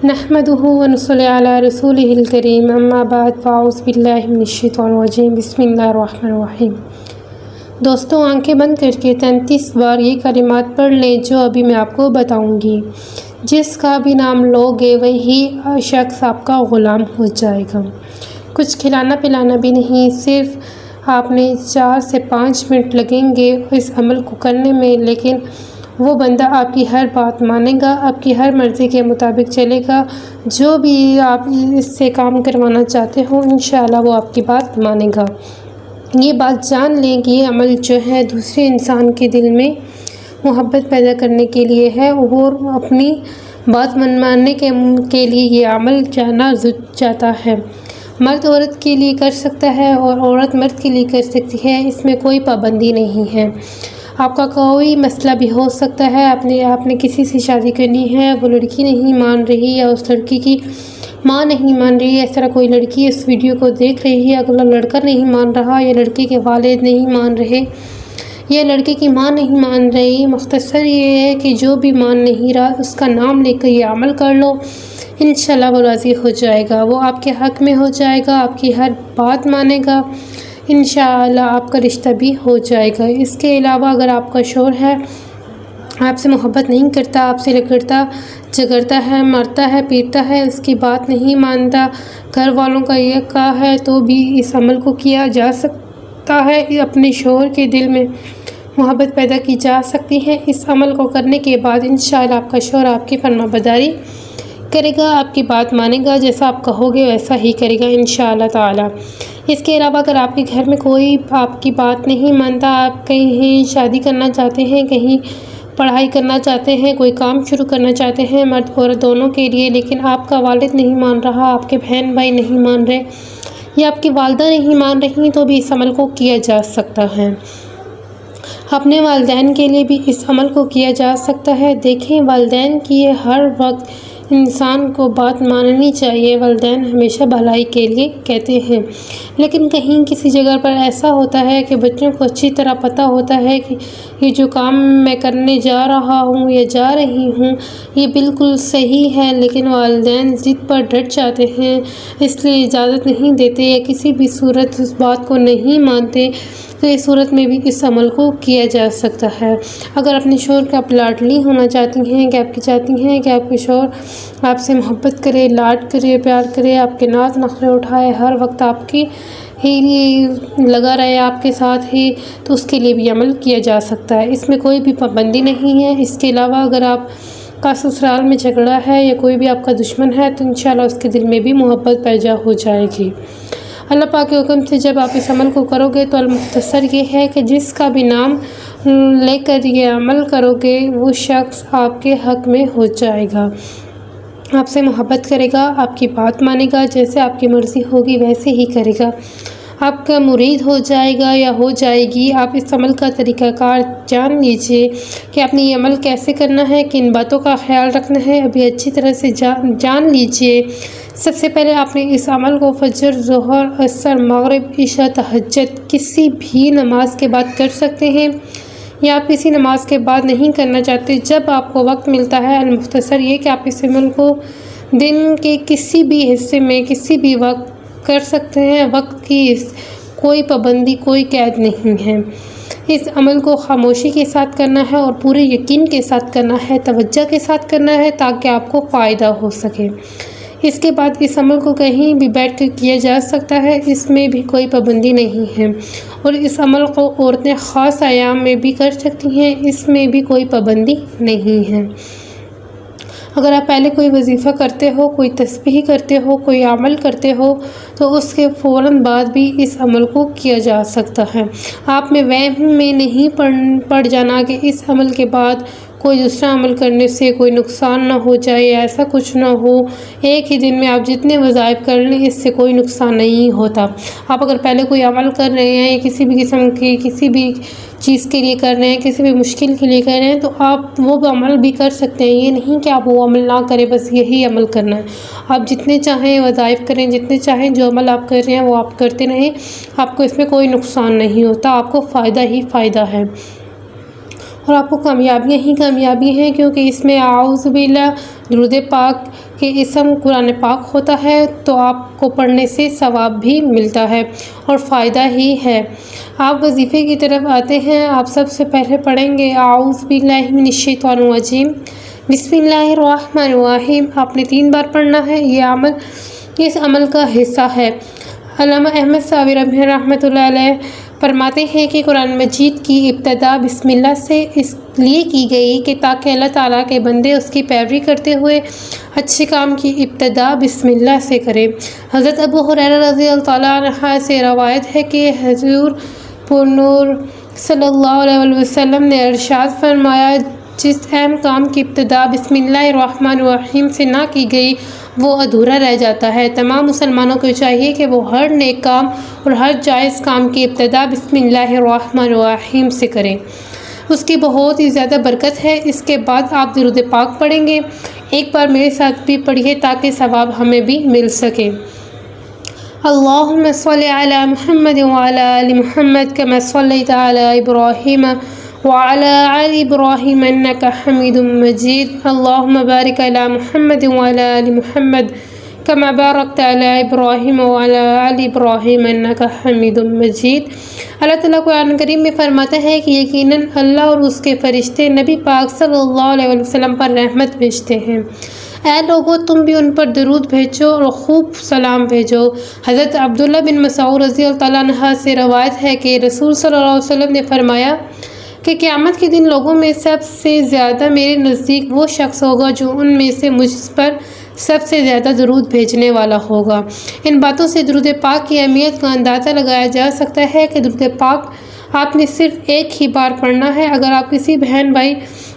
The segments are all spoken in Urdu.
نحمده ونصلي علی رسولہ الکریم اما بعد فاعوذ باللہ من الشیطان الرجیم بسم اللہ الرحمن الرحیم۔ دوستوں، آنکھیں بند کر کے 33 بار یہ کلمات پڑھ لیں جو ابھی میں آپ کو بتاؤں گی۔ جس کا بھی نام لوگے وہی شخص آپ کا غلام ہو جائے گا۔ کچھ کھلانا پلانا بھی نہیں، صرف آپ نے 4 سے 5 منٹ لگیں گے اس عمل کو کرنے میں، لیکن وہ بندہ آپ کی ہر بات مانے گا، آپ کی ہر مرضی کے مطابق چلے گا۔ جو بھی آپ اس سے کام کروانا چاہتے ہو انشاءاللہ وہ آپ کی بات مانے گا۔ یہ بات جان لیں کہ یہ عمل جو ہے دوسرے انسان کے دل میں محبت پیدا کرنے کے لیے ہے، اور اپنی بات ماننے کے لیے یہ عمل جانا جاتا ہے۔ مرد عورت کے لیے کر سکتا ہے اور عورت مرد کے لیے کر سکتی ہے، اس میں کوئی پابندی نہیں ہے۔ آپ کا کوئی مسئلہ بھی ہو سکتا ہے، آپ نے کسی سے شادی کرنی ہے، وہ لڑکی نہیں مان رہی یا اس لڑکی کی ماں نہیں مان رہی ہے، اس طرح کوئی لڑکی اس ویڈیو کو دیکھ رہی ہے، اگلا لڑکا نہیں مان رہا یا لڑکی کے والد نہیں مان رہے یا لڑکے کی ماں نہیں مان رہی۔ مختصر یہ ہے کہ جو بھی مان نہیں رہا اس کا نام لے کر یہ عمل کر لو، انشاءاللہ وہ راضی ہو جائے گا، وہ آپ کے حق میں ہو جائے گا، آپ کی ہر بات مانے گا، انشاءاللہ آپ کا رشتہ بھی ہو جائے گا۔ اس کے علاوہ اگر آپ کا شوہر ہے، آپ سے محبت نہیں کرتا، آپ سے رگڑتا جھگڑتا ہے، مارتا ہے، پیٹتا ہے، اس کی بات نہیں مانتا، گھر والوں کا یہ کہا ہے تو بھی اس عمل کو کیا جا سکتا ہے، اپنے شوہر کے دل میں محبت پیدا کی جا سکتی ہے۔ اس عمل کو کرنے کے بعد انشاءاللہ آپ کا شوہر آپ کی فرما برداری کرے گا، آپ کی بات مانے گا، جیسا آپ کہو گے ویسا ہی کرے گا انشاءاللہ تعالی۔ اس کے علاوہ اگر آپ کے گھر میں کوئی آپ کی بات نہیں مانتا، آپ کہیں شادی کرنا چاہتے ہیں، کہیں پڑھائی کرنا چاہتے ہیں، کوئی کام شروع کرنا چاہتے ہیں مرد عورت دونوں کے لیے، لیکن آپ کا والد نہیں مان رہا، آپ کے بہن بھائی نہیں مان رہے یا آپ کی والدہ نہیں مان رہی، تو بھی اس عمل کو کیا جا سکتا ہے۔ اپنے والدین کے لیے بھی اس عمل کو کیا جا سکتا ہے۔ دیکھیں، والدین کی ہر وقت انسان کو بات ماننی چاہیے، والدین ہمیشہ بھلائی کے لیے کہتے ہیں، لیکن کہیں کسی جگہ پر ایسا ہوتا ہے کہ بچوں کو اچھی طرح پتہ ہوتا ہے کہ یہ جو کام میں کرنے جا رہا ہوں یا جا رہی ہوں یہ بالکل صحیح ہے، لیکن والدین ضد پر ڈٹ جاتے ہیں، اس لیے اجازت نہیں دیتے یا کسی بھی صورت اس بات کو نہیں مانتے، تو اس صورت میں بھی اس عمل کو کیا جا سکتا ہے۔ اگر اپنے شوہر کا آپ لاڈلی ہونا چاہتی ہیں، کہ آپ کی چاہتی ہیں کہ آپ کے شوہر آپ سے محبت کرے، لاڈ کرے، پیار کرے، آپ کے ناز نخرے اٹھائے، ہر وقت آپ کی ہی لگا رہے آپ کے ساتھ ہی، تو اس کے لیے بھی عمل کیا جا سکتا ہے، اس میں کوئی بھی پابندی نہیں ہے۔ اس کے علاوہ اگر آپ کا سسرال میں جھگڑا ہے یا کوئی بھی آپ کا دشمن ہے تو انشاءاللہ اس کے دل میں بھی محبت پیدا ہو جائے گی۔ اللہ پاک کے حکم سے جب آپ اس عمل کو کرو گے تو المختصر یہ ہے کہ جس کا بھی نام لے کر یہ عمل کرو گے وہ شخص آپ کے حق میں ہو جائے گا، آپ سے محبت کرے گا، آپ کی بات مانے گا، جیسے آپ کی مرضی ہوگی ویسے ہی کرے گا، آپ کا مرید ہو جائے گا یا ہو جائے گی۔ آپ اس عمل کا طریقہ کار جان لیجئے کہ آپ نے یہ عمل کیسے کرنا ہے، کن باتوں کا خیال رکھنا ہے، ابھی اچھی طرح سے جان لیجئے۔ سب سے پہلے آپ نے اس عمل کو فجر، ظہر، عصر، مغرب، عشاء، تہجد کسی بھی نماز کے بعد کر سکتے ہیں، یا آپ کسی نماز کے بعد نہیں کرنا چاہتے، جب آپ کو وقت ملتا ہے۔ المختصر یہ کہ آپ اس عمل کو دن کے کسی بھی حصے میں کسی بھی وقت کر سکتے ہیں، وقت کی کوئی پابندی، کوئی قید نہیں ہے۔ اس عمل کو خاموشی کے ساتھ کرنا ہے اور پورے یقین کے ساتھ کرنا ہے، توجہ کے ساتھ کرنا ہے تاکہ آپ کو فائدہ ہو سکے۔ اس کے بعد اس عمل کو کہیں بھی بیٹھ کر کیا جا سکتا ہے، اس میں بھی کوئی پابندی نہیں ہے، اور اس عمل کو عورتیں خاص ایام میں بھی کر سکتی ہیں، اس میں بھی کوئی پابندی نہیں ہے۔ اگر آپ پہلے کوئی وظیفہ کرتے ہو، کوئی تسبیح کرتے ہو، کوئی عمل کرتے ہو تو اس کے فوراً بعد بھی اس عمل کو کیا جا سکتا ہے۔ آپ میں وہم میں نہیں پڑ جانا کہ اس عمل کے بعد کوئی دوسرا عمل کرنے سے کوئی نقصان نہ ہو جائے، ایسا کچھ نہ ہو۔ ایک ہی دن میں آپ جتنے وظائف کر لیں اس سے کوئی نقصان نہیں ہوتا۔ آپ اگر پہلے کوئی عمل کر رہے ہیں، کسی بھی قسم کی کسی بھی چیز کے لیے کر رہے ہیں، کسی بھی مشکل کے لیے کر رہے ہیں، تو آپ وہ عمل بھی کر سکتے ہیں، یہ نہیں کہ آپ وہ عمل نہ کریں، بس یہی عمل کرنا ہے۔ آپ جتنے چاہیں وظائف کریں، جتنے چاہیں جو عمل آپ کر رہے ہیں وہ آپ کرتے رہیں، آپ کو اس میں کوئی نقصان نہیں ہوتا، آپ کو فائدہ ہی فائدہ ہے، اور آپ کو کامیابیاں ہی کامیابی ہیں، کیونکہ اس میں اعوذ باللہ، درود پاک کہ اسم قرآن پاک ہوتا ہے تو آپ کو پڑھنے سے ثواب بھی ملتا ہے اور فائدہ ہی ہے۔ آپ وظیفے کی طرف آتے ہیں۔ آپ سب سے پہلے پڑھیں گے اعوذ باللہ من الشیطان الرجیم بسم اللہ الرحمن الرحیم۔ آپ نے 3 بار پڑھنا ہے۔ یہ اس عمل کا حصہ ہے۔ علامہ احمد صابر رحمۃ اللہ علیہ فرماتے ہیں کہ قرآن مجید کی ابتدا بسم اللہ سے اس لیے کی گئی کہ تاکہ اللہ تعالیٰ کے بندے اس کی پیروی کرتے ہوئے اچھے کام کی ابتدا بسم اللہ سے کریں۔ حضرت ابو ہریرہ رضی اللہ تعالیٰ عنہ سے روایت ہے کہ حضور پرنور صلی اللہ علیہ وسلم نے ارشاد فرمایا، جس اہم کام کی ابتدا بسم اللہ الرحمن الرحیم سے نہ کی گئی وہ ادھورا رہ جاتا ہے۔ تمام مسلمانوں کو چاہیے کہ وہ ہر نیک کام اور ہر جائز کام کی ابتدا بسم اللہ الرحمن الرحیم سے کریں، اس کی بہت ہی زیادہ برکت ہے۔ اس کے بعد آپ درود پاک پڑھیں گے۔ ایک بار میرے ساتھ بھی پڑھیے تاکہ ثواب ہمیں بھی مل سکے۔ اللہم صل علی محمد وعلی آل محمد کما صلیت علی ابراہیم وعلی آل ابراہیم انک حمید مجید۔ اللہم بارک علی محمد وعلی آل محمد کما بارکت علی ابراہیم وعلی آل ابراہیم انک حمید مجید۔ اللہ تعالیٰ قرآن کریم میں فرماتا ہے کہ یقیناً اللہ اور اس کے فرشتے نبی پاک صلی اللہ علیہ وسلم پر رحمت بھیجتے ہیں۔ اے لوگو، تم بھی ان پر درود بھیجو اور خوب سلام بھیجو۔ حضرت عبداللہ بن مسعود رضی اللہ تعالیٰ عنہ سے روایت ہے کہ رسول صلی اللہ علیہ وسلم نے فرمایا کہ قیامت کے دن لوگوں میں سب سے زیادہ میرے نزدیک وہ شخص ہوگا جو ان میں سے مجھ پر سب سے زیادہ درود بھیجنے والا ہوگا۔ ان باتوں سے درود پاک کی اہمیت کا اندازہ لگایا جا سکتا ہے کہ درود پاک آپ نے صرف ایک ہی بار پڑھنا ہے۔ اگر آپ کسی بہن بھائی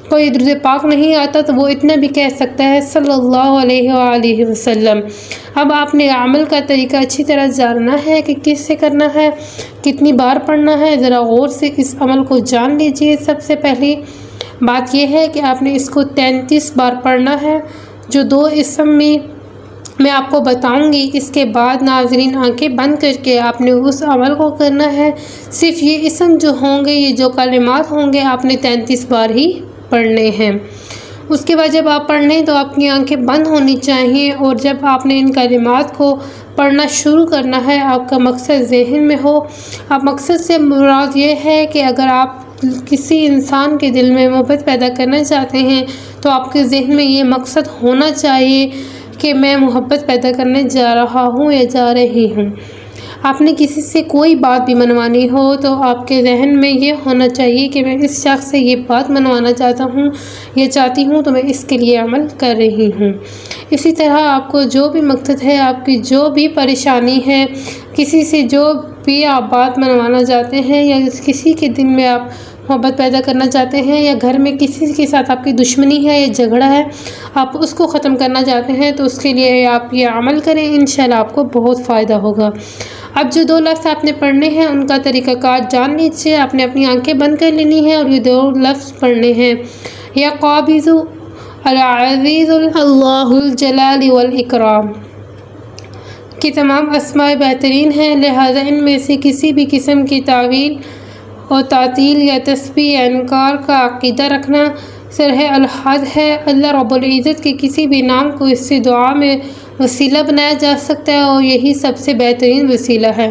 کو یہ درود پاک نہیں آتا تو وہ اتنا بھی کہہ سکتا ہے صلی اللہ علیہ وآلہ وسلم۔ اب آپ نے عمل کا طریقہ اچھی طرح جاننا ہے کہ کس سے کرنا ہے، کتنی بار پڑھنا ہے۔ ذرا غور سے اس عمل کو جان لیجئے۔ سب سے پہلی بات یہ ہے کہ آپ نے اس کو 33 بار پڑھنا ہے، جو 2 اسم میں آپ کو بتاؤں گی۔ اس کے بعد ناظرین آنکھیں بند کر کے آپ نے اس عمل کو کرنا ہے۔ صرف یہ اسم جو ہوں گے، یہ جو کلمات ہوں گے، آپ نے 33 بار ہی پڑھنے ہیں۔ اس کے بعد جب آپ پڑھ لیں تو آپ کی آنکھیں بند ہونی چاہیے، اور جب آپ نے ان کلمات کو پڑھنا شروع کرنا ہے، آپ کا مقصد ذہن میں ہو۔ آپ مقصد سے مراد یہ ہے کہ اگر آپ کسی انسان کے دل میں محبت پیدا کرنا چاہتے ہیں تو آپ کے ذہن میں یہ مقصد ہونا چاہیے کہ میں محبت پیدا کرنے جا رہا ہوں یا جا رہی ہوں۔ آپ نے کسی سے کوئی بات بھی منوانی ہو تو آپ کے ذہن میں یہ ہونا چاہیے کہ میں اس شخص سے یہ بات منوانا چاہتا ہوں یا چاہتی ہوں، تو میں اس کے لیے عمل کر رہی ہوں۔ اسی طرح آپ کو جو بھی مقصد ہے، آپ کی جو بھی پریشانی ہے، کسی سے جو بھی آپ بات منوانا چاہتے ہیں، یا کسی کے دل میں آپ محبت پیدا کرنا چاہتے ہیں، یا گھر میں کسی کے ساتھ آپ کی دشمنی ہے یا جھگڑا ہے، آپ اس کو ختم کرنا چاہتے ہیں، تو اس کے لیے آپ یہ عمل کریں، انشاءاللہ آپ کو بہت فائدہ ہوگا۔ اب جو 2 لفظ آپ نے پڑھنے ہیں ان کا طریقہ کار جان لیجیے۔ آپ نے اپنی آنکھیں بند کر لینی ہیں اور یہ 2 لفظ پڑھنے ہیں، یا قابض العزیز اللہ الجلال والاکرام، کہ تمام اسماء بہترین ہیں، لہذا ان میں سے کسی بھی قسم کی تعویل اور تعطیل یا تشبیہ یا انکار کا عقیدہ رکھنا سرح الحد ہے۔ اللہ رب العزت کے کسی بھی نام کو اس سے دعا میں وسیلہ بنایا جا سکتا ہے، اور یہی سب سے بہترین وسیلہ ہے۔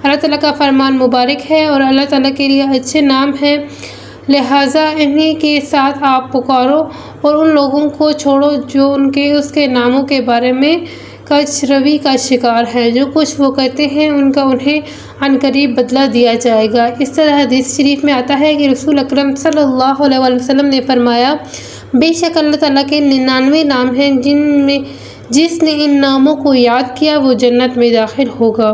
اللہ تعالیٰ کا فرمان مبارک ہے اور اللہ تعالیٰ کے لیے اچھے نام ہیں، لہٰذا انہی کے ساتھ آپ پکارو اور ان لوگوں کو چھوڑو جو اس کے ناموں کے بارے میں کج روی کا شکار ہے۔ جو کچھ وہ کرتے ہیں ان کا انہیں عنقریب بدلہ دیا جائے گا۔ اس طرح حدیث شریف میں آتا ہے کہ رسول اکرم صلی اللہ علیہ وسلم نے فرمایا، بے شک اللہ تعالیٰ کے 99 نام ہیں، جس نے ان ناموں کو یاد کیا وہ جنت میں داخل ہوگا،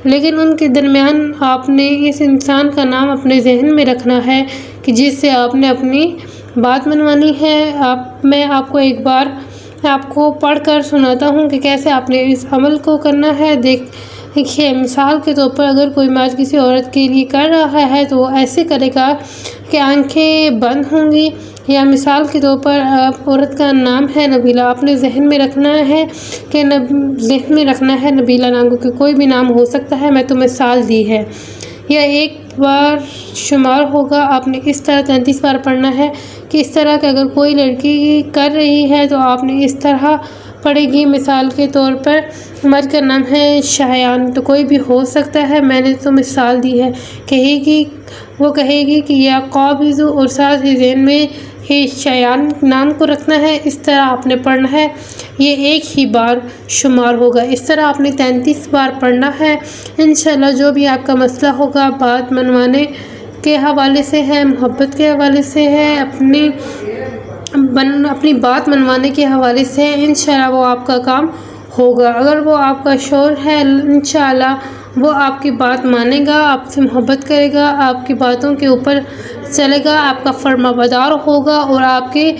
لیکن ان کے درمیان آپ نے اس انسان کا نام اپنے ذہن میں رکھنا ہے کہ جس سے آپ نے اپنی بات منوانی ہے۔ میں آپ کو ایک بار آپ کو پڑھ کر سناتا ہوں کہ کیسے آپ نے اس عمل کو کرنا ہے۔ دیکھیے، مثال کے طور پر اگر کوئی مرد کسی عورت کے لیے کر رہا ہے تو وہ ایسے کرے گا کہ آنکھیں بند ہوں گی، یا مثال کے طور پر عورت کا نام ہے نبیلہ، آپ نے ذہن میں رکھنا ہے کہ نبیلہ نام کو، کہ کوئی بھی نام ہو سکتا ہے، میں تمہیں سال دی ہے، یا ایک بار شمار ہوگا۔ آپ نے اس طرح 33 بار پڑھنا ہے، کہ اس طرح کہ اگر کوئی لڑکی کر رہی ہے تو آپ نے اس طرح پڑے گی۔ مثال کے طور پر مرد کا نام ہے شایان، تو کوئی بھی ہو سکتا ہے، میں نے تو مثال دی ہے۔ وہ کہے گی کہ یا قابض، اور ساتھ ہی ذہن میں ہی شایان نام کو رکھنا ہے۔ اس طرح آپ نے پڑھنا ہے، یہ ایک ہی بار شمار ہوگا۔ اس طرح آپ نے 33 بار پڑھنا ہے۔ انشاءاللہ جو بھی آپ کا مسئلہ ہوگا، بات منوانے کے حوالے سے ہے، محبت کے حوالے سے ہے، اپنی بات منوانے کے حوالے سے ہے، انشاءاللہ وہ آپ کا کام ہوگا۔ اگر وہ آپ کا شوہر ہے، انشاءاللہ وہ آپ کی بات مانے گا، آپ سے محبت کرے گا، آپ کی باتوں کے اوپر چلے گا، آپ کا فرما بردار ہوگا، اور آپ کے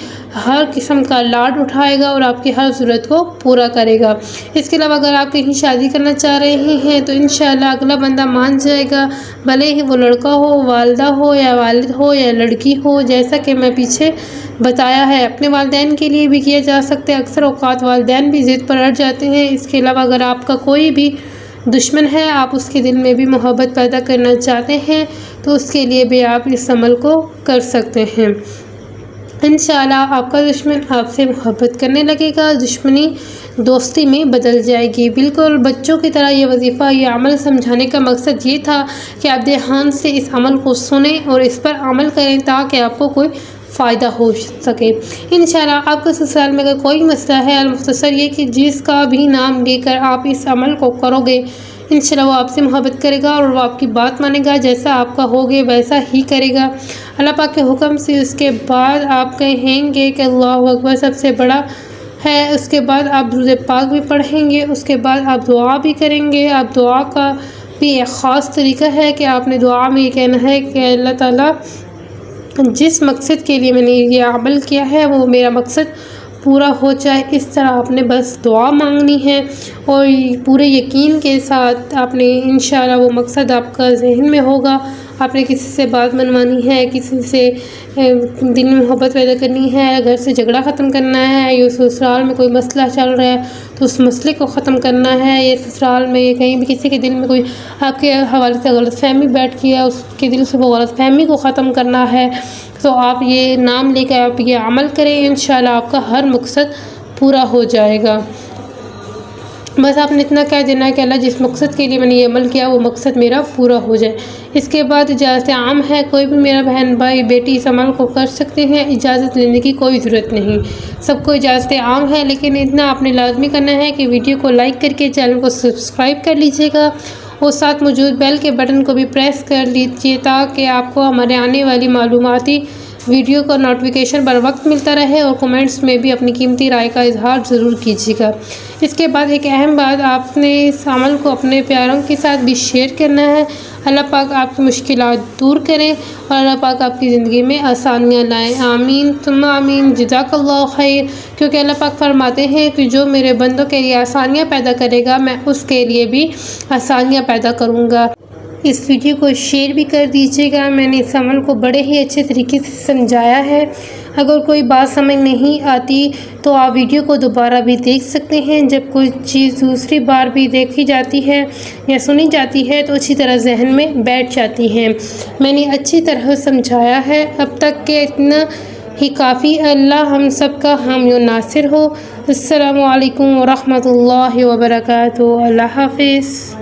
ہر قسم کا لاڈ اٹھائے گا، اور آپ کی ہر ضرورت کو پورا کرے گا۔ اس کے علاوہ اگر آپ کہیں شادی کرنا چاہ رہے ہیں تو انشاءاللہ اگلا بندہ مان جائے گا، بھلے ہی وہ لڑکا ہو، والدہ ہو یا والد ہو یا لڑکی ہو، جیسا کہ میں پیچھے بتایا ہے۔ اپنے والدین کے لیے بھی کیا جا سکتا ہے، اکثر اوقات والدین بھی ضد پر اڑ جاتے ہیں۔ اس کے علاوہ اگر آپ کا کوئی بھی دشمن ہے، آپ اس کے دل میں بھی محبت پیدا کرنا چاہتے ہیں، تو اس کے لیے بھی آپ اس عمل کو کر سکتے ہیں۔ انشاءاللہ آپ کا دشمن آپ سے محبت کرنے لگے گا، دشمنی دوستی میں بدل جائے گی۔ بالکل بچوں کی طرح یہ وظیفہ، یہ عمل سمجھانے کا مقصد یہ تھا کہ آپ دھیان سے اس عمل کو سنیں اور اس پر عمل کریں، تاکہ آپ کو کوئی فائدہ ہو سکے۔ انشاءاللہ آپ کا سسرال میں اگر کوئی مسئلہ ہے، المختصر یہ کہ جس کا بھی نام لے کر آپ اس عمل کو کرو گے، انشاءاللہ وہ آپ سے محبت کرے گا اور وہ آپ کی بات مانے گا، جیسا آپ کا ہوگے ویسا ہی کرے گا اللہ پاک کے حکم سے۔ اس کے بعد آپ کہیں گے کہ اللہ اکبر سب سے بڑا ہے، اس کے بعد آپ درود پاک بھی پڑھیں گے، اس کے بعد آپ دعا بھی کریں گے۔ آپ دعا کا بھی ایک خاص طریقہ ہے کہ آپ نے دعا میں یہ کہنا ہے کہ اللہ تعالیٰ جس مقصد کے لیے میں نے یہ عمل کیا ہے وہ میرا مقصد پورا ہو جائے۔ اس طرح آپ نے بس دعا مانگنی ہے، اور پورے یقین کے ساتھ آپ نے انشاءاللہ وہ مقصد آپ کا ذہن میں ہوگا۔ آپ نے کسی سے بات منوانی ہے، کسی سے دل میں محبت پیدا کرنی ہے، گھر سے جھگڑا ختم کرنا ہے، یا سسرال میں کوئی مسئلہ چل رہا ہے تو اس مسئلے کو ختم کرنا ہے، یا سسرال میں یا کہیں بھی کسی کے دل میں کوئی آپ کے حوالے سے غلط فہمی بیٹھ کی ہے، اس کے دل سے وہ غلط فہمی کو ختم کرنا ہے، تو آپ یہ نام لے کر آپ یہ عمل کریں، انشاءاللہ آپ کا ہر مقصد پورا ہو جائے گا۔ بس آپ نے اتنا کہہ دینا ہے کہ اللہ جس مقصد کے لیے میں نے یہ عمل کیا وہ مقصد میرا پورا ہو جائے۔ اس کے بعد اجازت عام ہے، کوئی بھی میرا بہن بھائی بیٹی اس عمل کو کر سکتے ہیں، اجازت لینے کی کوئی ضرورت نہیں، سب کو اجازت عام ہے۔ لیکن اتنا آپ نے لازمی کرنا ہے کہ ویڈیو کو لائک کر کے چینل کو سبسکرائب کر لیجئے گا، اور ساتھ موجود بیل کے بٹن کو بھی پریس کر لیجئے، تاکہ آپ کو ہمارے آنے والی معلوماتی ویڈیو کا نوٹیفیکیشن بر وقت ملتا رہے، اور کمنٹس میں بھی اپنی قیمتی رائے کا اظہار ضرور کیجیے گا۔ اس کے بعد ایک اہم بات، آپ نے اس عمل کو اپنے پیاروں کے ساتھ بھی شیئر کرنا ہے۔ اللہ پاک آپ کی مشکلات دور کریں، اور اللہ پاک آپ کی زندگی میں آسانیاں لائیں، آمین ثم آمین۔ جزاک اللہ خیر، کیونکہ اللہ پاک فرماتے ہیں کہ جو میرے بندوں کے لیے آسانیاں پیدا کرے گا، میں اس کے لیے بھی آسانیاں پیدا کروں گا۔ اس ویڈیو کو شیئر بھی کر دیجیے گا، میں نے اس عمل کو بڑے ہی اچھے طریقے سے سمجھایا ہے۔ اگر کوئی بات سمجھ نہیں آتی تو آپ ویڈیو کو دوبارہ بھی دیکھ سکتے ہیں، جب کوئی چیز دوسری بار بھی دیکھی جاتی ہے یا سنی جاتی ہے تو اچھی طرح ذہن میں بیٹھ جاتی ہیں۔ میں نے اچھی طرح سمجھایا ہے، اب تک کہ اتنا ہی کافی۔ اللہ ہم سب کا حامی و ناصر ہو۔ السلام علیکم ورحمۃ اللہ وبرکاتہ۔ اللہ حافظ۔